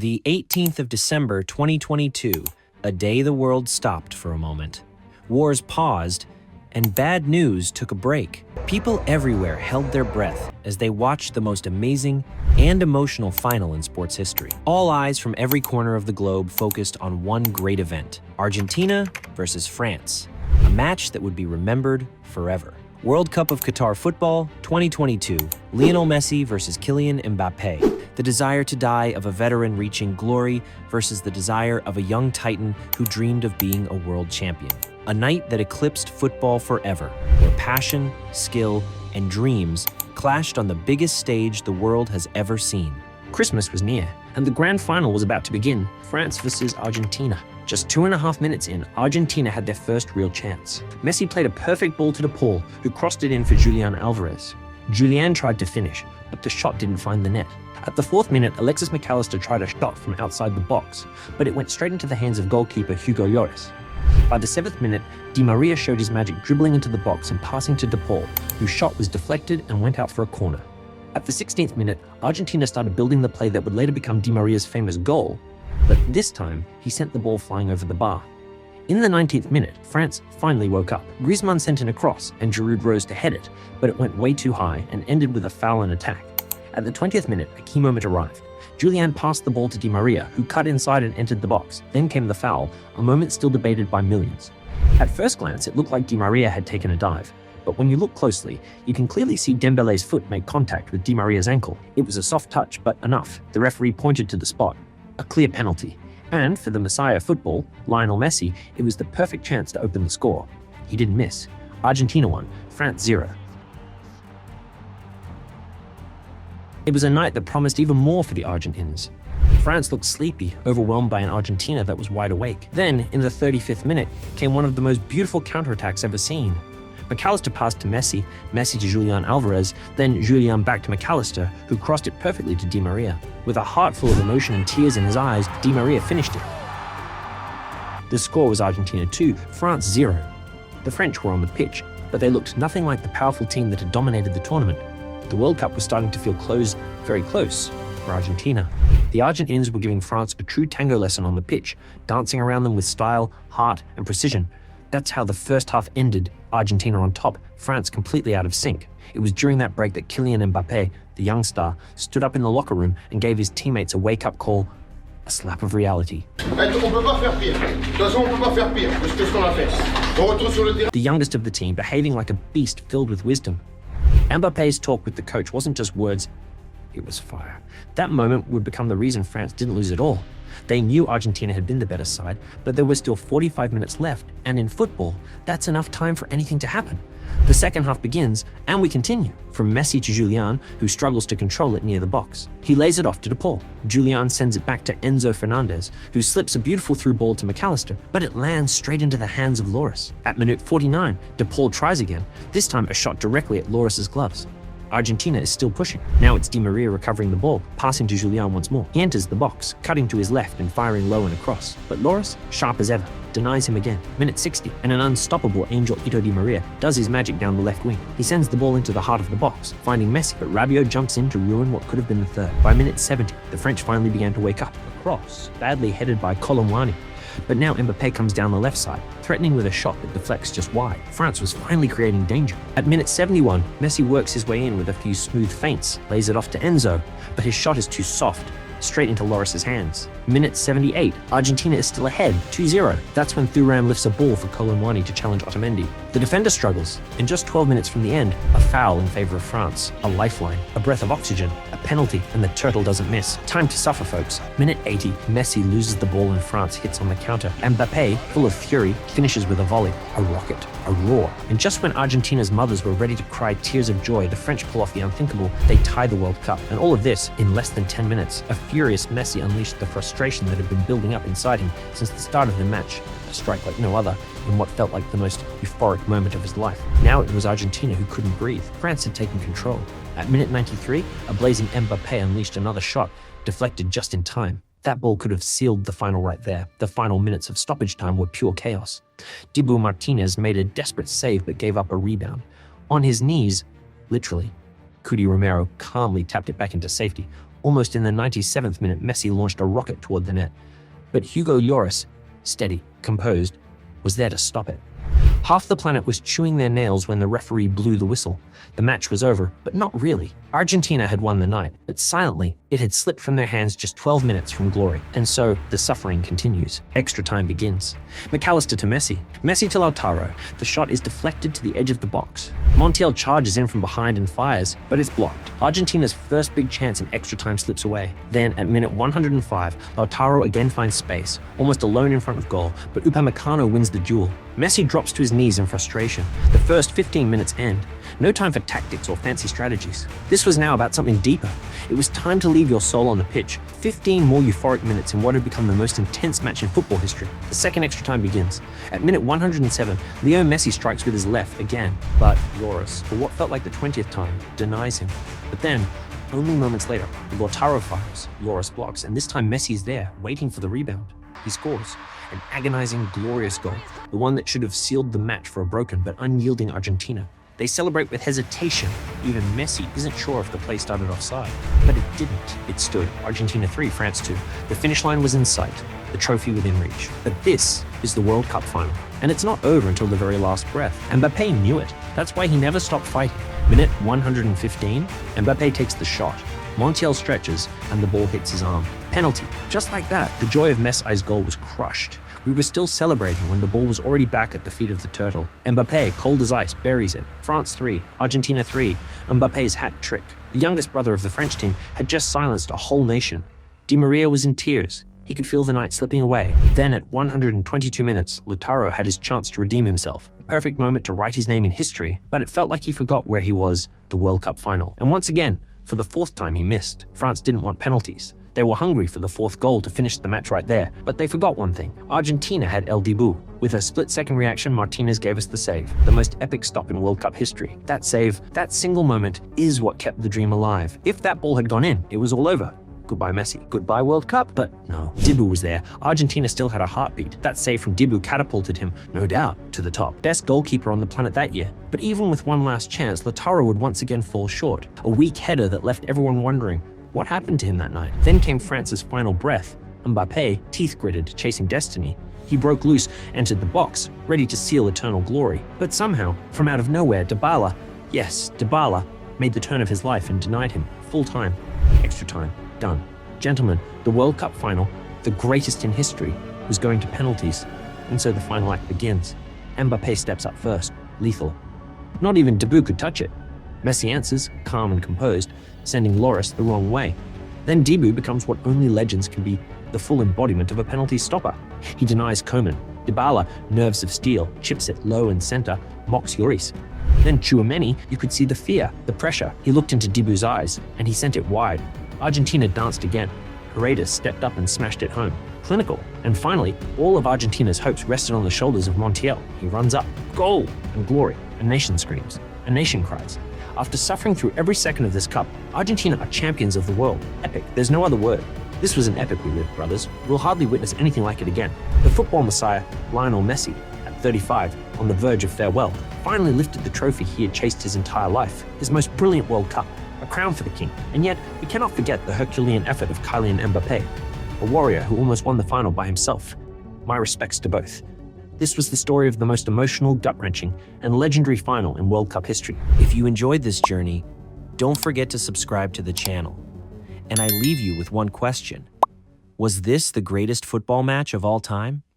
The 18th of December 2022, a day the world stopped for a moment. Wars paused, and bad news took a break. People everywhere held their breath as they watched the most amazing and emotional final in sports history. All eyes from every corner of the globe focused on one great event: Argentina versus France, a match that would be remembered forever. World Cup of Qatar football 2022, Lionel Messi versus Kylian Mbappe. The desire to die of a veteran reaching glory versus the desire of a young titan who dreamed of being a world champion. A night that eclipsed football forever, where passion, skill, and dreams clashed on the biggest stage the world has ever seen. Christmas was near, and the grand final was about to begin: France versus Argentina. Just 2.5 minutes in, Argentina had their first real chance. Messi played a perfect ball to DePaul, who crossed it in for Julian Alvarez. Julian tried to finish, but the shot didn't find the net. At the 4th minute, Alexis McAllister tried a shot from outside the box, but it went straight into the hands of goalkeeper Hugo Lloris. By the 7th minute, Di Maria showed his magic dribbling into the box and passing to DePaul, whose shot was deflected and went out for a corner. At the 16th minute, Argentina started building the play that would later become Di Maria's famous goal, but this time, he sent the ball flying over the bar. In the 19th minute, France finally woke up. Griezmann sent in a cross, and Giroud rose to head it, but it went way too high and ended with a foul and attack. At the 20th minute, a key moment arrived. Julian passed the ball to Di Maria, who cut inside and entered the box. Then came the foul, a moment still debated by millions. At first glance, it looked like Di Maria had taken a dive, but when you look closely, you can clearly see Dembele's foot make contact with Di Maria's ankle. It was a soft touch, but enough. The referee pointed to the spot. A clear penalty. And for the messiah of football, Lionel Messi, it was the perfect chance to open the score. He didn't miss. Argentina won, France 0. It was a night that promised even more for the Argentines. France looked sleepy, overwhelmed by an Argentina that was wide awake. Then, in the 35th minute, came one of the most beautiful counterattacks ever seen. McAllister passed to Messi, Messi to Julian Alvarez, then Julian back to McAllister, who crossed it perfectly to Di Maria. With a heart full of emotion and tears in his eyes, Di Maria finished it. The score was Argentina 2, France 0. The French were on the pitch, but they looked nothing like the powerful team that had dominated the tournament. The World Cup was starting to feel close, very close, for Argentina. The Argentines were giving France a true tango lesson on the pitch, dancing around them with style, heart, and precision. That's how the first half ended, Argentina on top, France completely out of sync. It was during that break that Kylian Mbappe, the young star, stood up in the locker room and gave his teammates a wake-up call, a slap of reality. The youngest of the team, behaving like a beast filled with wisdom. Mbappe's talk with the coach wasn't just words, it was fire. That moment would become the reason France didn't lose at all. They knew Argentina had been the better side, but there were still 45 minutes left, and in football, that's enough time for anything to happen. The second half begins, and we continue. From Messi to Julian, who struggles to control it near the box. He lays it off to DePaul. Julian sends it back to Enzo Fernandez, who slips a beautiful through ball to McAllister, but it lands straight into the hands of Lloris. At minute 49, DePaul tries again, this time a shot directly at Lloris's gloves. Argentina is still pushing. Now it's Di Maria recovering the ball, passing to Julian once more. He enters the box, cutting to his left and firing low and across. But Lloris, sharp as ever, denies him again. Minute 60, and an unstoppable Angel Ito Di Maria does his magic down the left wing. He sends the ball into the heart of the box, finding Messi, but Rabiot jumps in to ruin what could have been the third. By minute 70, the French finally began to wake up. A cross, badly headed by Colomwani. But now Mbappe comes down the left side, threatening with a shot that deflects just wide. France was finally creating danger. At minute 71, Messi works his way in with a few smooth feints, lays it off to Enzo, but his shot is too soft, straight into Lloris's hands. Minute 78, Argentina is still ahead, 2-0. That's when Thuram lifts a ball for Colomwani to challenge Otamendi. The defender struggles, and just 12 minutes from the end, a foul in favor of France, a lifeline, a breath of oxygen, a penalty, and the turtle doesn't miss. Time to suffer, folks. Minute 80, Messi loses the ball and France hits on the counter. Mbappe, full of fury, finishes with a volley, a rocket, a roar. And just when Argentina's mothers were ready to cry tears of joy, the French pull off the unthinkable. They tie the World Cup. And all of this in less than 10 minutes. A furious Messi unleashed the frustration that had been building up inside him since the start of the match, a strike like no other in what felt like the most euphoric moment of his life. Now it was Argentina who couldn't breathe. France had taken control. At minute 93, a blazing Mbappe unleashed another shot, deflected just in time. That ball could have sealed the final right there. The final minutes of stoppage time were pure chaos. Dibu Martinez made a desperate save but gave up a rebound. On his knees, literally, Cuti Romero calmly tapped it back into safety, Almost in the 97th minute, Messi launched a rocket toward the net. But Hugo Lloris, steady, composed, was there to stop it. Half the planet was chewing their nails when the referee blew the whistle. The match was over, but not really. Argentina had won the night, but silently, it had slipped from their hands just 12 minutes from glory. And so, the suffering continues. Extra time begins. McAllister to Messi. Messi to Lautaro. The shot is deflected to the edge of the box. Montiel charges in from behind and fires, but it's blocked. Argentina's first big chance in extra time slips away. Then, at minute 105, Lautaro again finds space, almost alone in front of goal, but Upamecano wins the duel. Messi drops to his knees in frustration. The first 15 minutes end. No time for tactics or fancy strategies. This was now about something deeper. It was time to leave your soul on the pitch. 15 more euphoric minutes in what had become the most intense match in football history. The second extra time begins. At minute 107, Leo Messi strikes with his left again, but Lloris, for what felt like the 20th time, denies him. But then, only moments later, Lautaro fires, Lloris blocks, and this time Messi is there, waiting for the rebound. He scores. An agonizing, glorious goal. The one that should have sealed the match for a broken but unyielding Argentina. They celebrate with hesitation. Even Messi isn't sure if the play started offside. But it didn't. It stood. Argentina 3, France 2. The finish line was in sight. The trophy within reach. But this is the World Cup final. And it's not over until the very last breath. And Mbappé knew it. That's why he never stopped fighting. Minute 115, Mbappé takes the shot. Montiel stretches, and the ball hits his arm. Penalty. Just like that, the joy of Messi's goal was crushed. We were still celebrating when the ball was already back at the feet of the turtle. Mbappé, cold as ice, buries it. France 3, Argentina 3, Mbappé's hat trick. The youngest brother of the French team had just silenced a whole nation. Di Maria was in tears. He could feel the night slipping away. Then at 122 minutes, Lautaro had his chance to redeem himself. A perfect moment to write his name in history, but it felt like he forgot where he was, the World Cup final. And once again, for the fourth time he missed. France didn't want penalties. They were hungry for the fourth goal to finish the match right there, but they forgot one thing. Argentina had El Dibu. With a split-second reaction, Martinez gave us the save, the most epic stop in World Cup history. That save, that single moment, is what kept the dream alive. If that ball had gone in, it was all over. Goodbye Messi, goodbye World Cup, but no. Dibu was there. Argentina still had a heartbeat. That save from Dibu catapulted him, no doubt, to the top. Best goalkeeper on the planet that year. But even with one last chance, Lautaro would once again fall short. A weak header that left everyone wondering, what happened to him that night? Then came France's final breath. Mbappé, teeth gritted, chasing destiny. He broke loose, entered the box, ready to seal eternal glory. But somehow, from out of nowhere, Dybala, yes, Dybala, made the turn of his life and denied him. Full time. Extra time. Done. Gentlemen, the World Cup final, the greatest in history, was going to penalties. And so the final act begins. Mbappé steps up first, lethal. Not even Dibu could touch it. Messi answers, calm and composed, sending Lloris the wrong way. Then Dibu becomes what only legends can be, the full embodiment of a penalty stopper. He denies Coman. Dybala, nerves of steel, chips it low and center, mocks Lloris. Then Tchouaméni, you could see the fear, the pressure. He looked into Dibu's eyes, and he sent it wide. Argentina danced again. Paredes stepped up and smashed it home. Clinical. And finally, all of Argentina's hopes rested on the shoulders of Montiel. He runs up. Goal! And glory. A nation screams. A nation cries. After suffering through every second of this cup, Argentina are champions of the world. Epic. There's no other word. This was an epic we lived, brothers. We'll hardly witness anything like it again. The football messiah, Lionel Messi, at 35, on the verge of farewell, finally lifted the trophy he had chased his entire life. His most brilliant World Cup. A crown for the king. And yet, we cannot forget the Herculean effort of Kylian Mbappé, a warrior who almost won the final by himself. My respects to both. This was the story of the most emotional, gut-wrenching, and legendary final in World Cup history. If you enjoyed this journey, don't forget to subscribe to the channel. And I leave you with one question. Was this the greatest football match of all time?